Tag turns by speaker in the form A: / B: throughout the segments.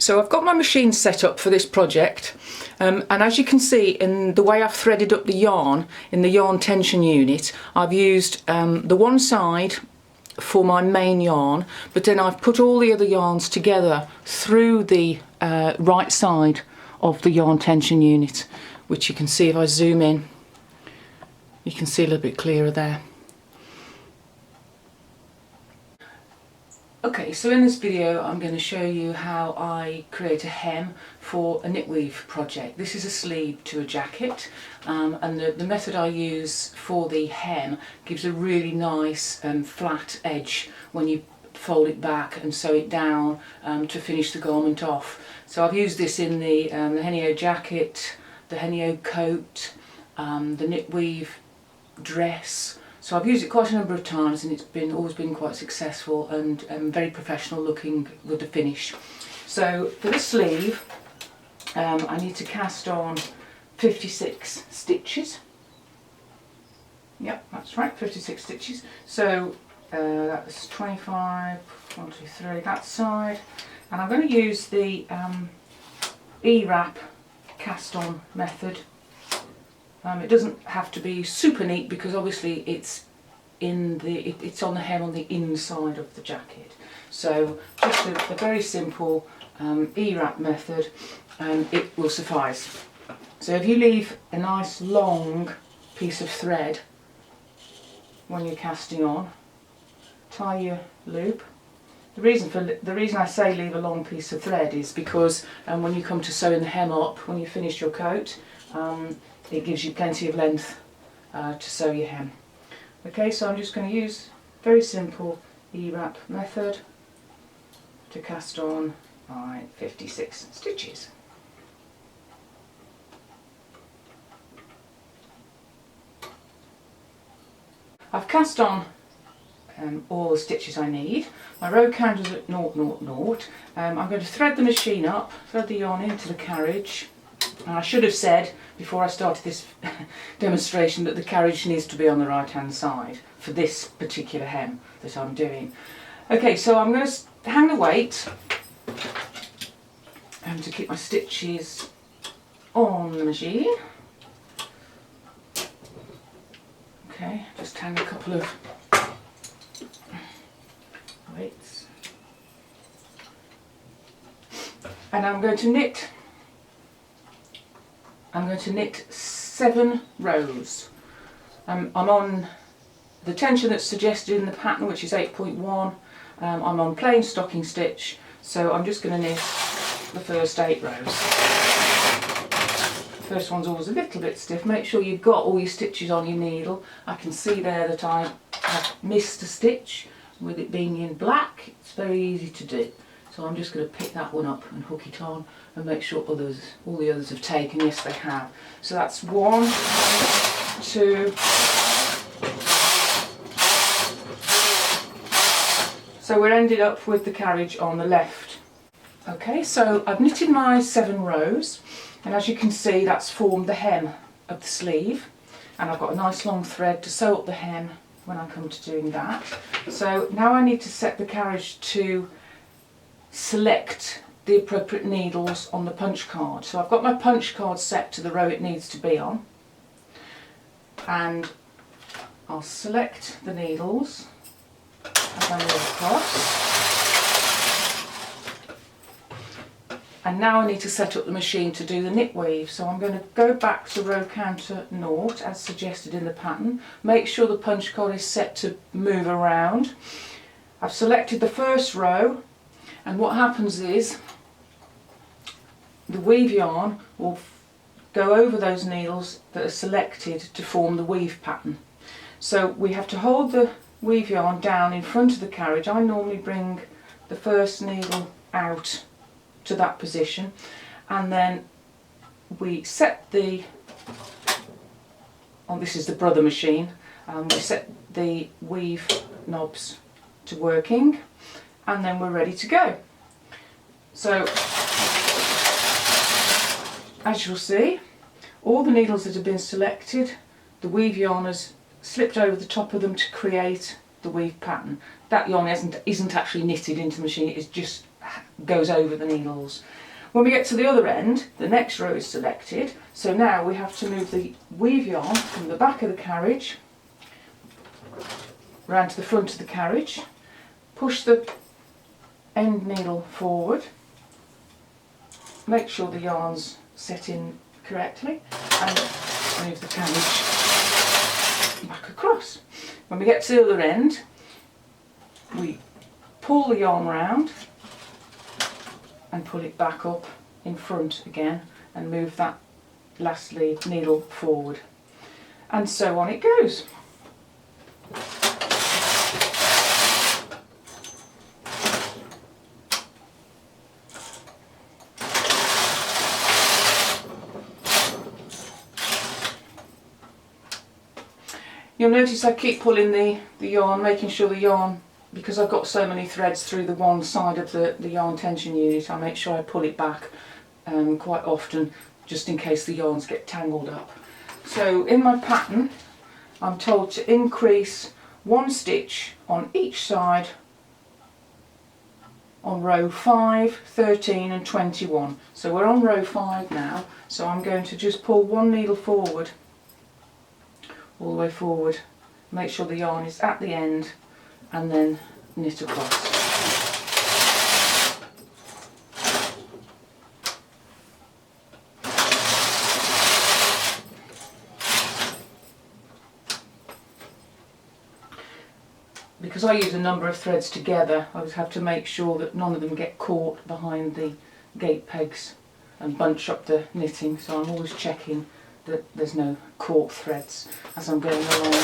A: So I've got my machine set up for this project, and as you can see in the way I've threaded up the yarn in the yarn tension unit, I've used the one side for my main yarn, but then I've put all the other yarns together through the right side of the yarn tension unit, which you can see if I zoom in, you can see a little bit clearer there. Okay, so in this video I'm going to show you how I create a hem for a knit weave project. This is a sleeve to a jacket, and the method I use for the hem gives a really nice flat edge when you fold it back and sew it down to finish the garment off. So I've used this in the Henio jacket, the Henio coat, the knit weave dress. So I've used it quite a number of times, and it's always been quite successful and very professional looking with the finish. So for the sleeve, I need to cast on 56 stitches. Yep, that's right, 56 stitches. So that's 25, 1, 2, 3, that side. And I'm going to use the E-wrap cast on method. It doesn't have to be super neat because obviously it's on the hem on the inside of the jacket. So just a very simple E-wrap method, and it will suffice. So if you leave a nice long piece of thread when you're casting on, tie your loop. The reason I say leave a long piece of thread is because when you come to sewing the hem up, when you finish your coat, it gives you plenty of length to sew your hem. Okay, so I'm just going to use very simple E-wrap method to cast on my 56 stitches. I've cast on all the stitches I need. My row counter's at 0, 0, 0. I'm going to thread the machine up, thread the yarn into the carriage. And I should have said before I started this demonstration that the carriage needs to be on the right hand side for this particular hem that I'm doing. Okay, so I'm going to hang the weight to keep my stitches on the machine. Okay, just hang a couple of weights. And I'm going to knit 7 rows. I'm on the tension that's suggested in the pattern, which is 8.1. I'm on plain stocking stitch, so I'm just going to knit the first 8 rows. The first one's always a little bit stiff. Make sure you've got all your stitches on your needle. I can see there that I have missed a stitch. With it being in black, it's very easy to do. So I'm just going to pick that one up and hook it on and make sure all the others have taken. Yes, they have. So that's 1, 2. So we're ended up with the carriage on the left. Okay, so I've knitted my 7 rows, and as you can see that's formed the hem of the sleeve, and I've got a nice long thread to sew up the hem when I come to doing that. So now I need to set the carriage to select the appropriate needles on the punch card. So I've got my punch card set to the row it needs to be on, and I'll select the needles as I move across. And now I need to set up the machine to do the knit weave. So I'm going to go back to row counter 0 as suggested in the pattern. Make sure the punch card is set to move around. I've selected the first row, and what happens is the weave yarn will go over those needles that are selected to form the weave pattern. So we have to hold the weave yarn down in front of the carriage. I normally bring the first needle out to that position, and then we set the, this is the brother machine, we set the weave knobs to working, and then we're ready to go. So as you'll see, all the needles that have been selected, the weave yarn has slipped over the top of them to create the weave pattern. That yarn isn't actually knitted into the machine, it's just goes over the needles. When we get to the other end, the next row is selected, so now we have to move the weave yarn from the back of the carriage round to the front of the carriage, push the end needle forward, make sure the yarn's set in correctly, and move the carriage back across. When we get to the other end, we pull the yarn round and pull it back up in front again and move that last lead needle forward, and so on it goes. You'll notice I keep pulling the yarn, making sure the yarn, because I've got so many threads through the one side of the yarn tension unit, I make sure I pull it back quite often, just in case the yarns get tangled up. So in my pattern I'm told to increase 1 stitch on each side on row 5, 13 and 21. So we're on row 5 now, so I'm going to just pull 1 needle forward, all the way forward, make sure the yarn is at the end, and then knit across. Because I use a number of threads together, I always have to make sure that none of them get caught behind the gate pegs and bunch up the knitting, so I'm always checking that there's no caught threads as I'm going along.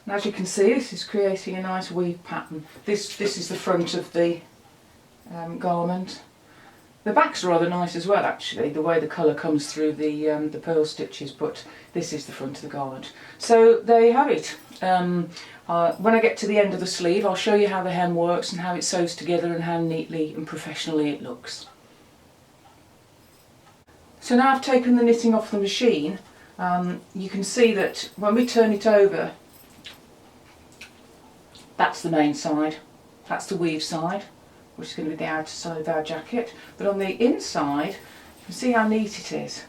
A: And as you can see, this is creating a nice weave pattern. This is the front of the garment. The back's rather nice as well, actually, the way the colour comes through the pearl stitches, but this is the front of the garment. So there you have it. When I get to the end of the sleeve, I'll show you how the hem works and how it sews together and how neatly and professionally it looks. So now I've taken the knitting off the machine, you can see that when we turn it over, that's the main side, that's the weave side, which is going to be the outer side of our jacket. But on the inside, you can see how neat it is,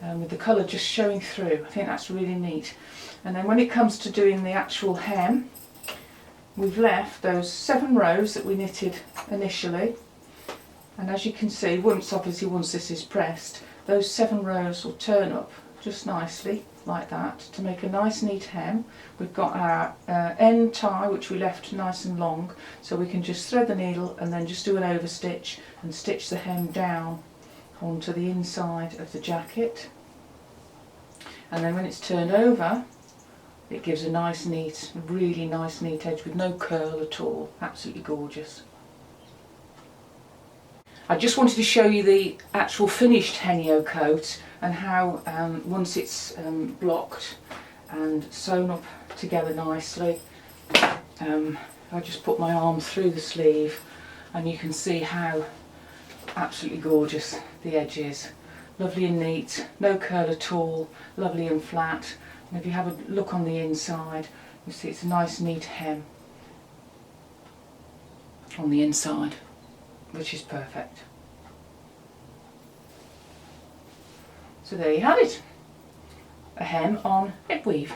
A: with the colour just showing through. I think that's really neat. And then when it comes to doing the actual hem, we've left those 7 rows that we knitted initially, and as you can see, once this is pressed, those 7 rows will turn up just nicely like that to make a nice neat hem. We've got our end tie, which we left nice and long, so we can just thread the needle and then just do an overstitch and stitch the hem down onto the inside of the jacket. And then when it's turned over, it gives a nice neat, really nice neat edge with no curl at all. Absolutely gorgeous. I just wanted to show you the actual finished Henio coat and how once it's blocked and sewn up together nicely, I just put my arm through the sleeve and you can see how absolutely gorgeous the edge is. Lovely and neat, no curl at all, lovely and flat. And if you have a look on the inside, you see it's a nice neat hem on the inside, which is perfect. So there you have it, a hem on knit weave.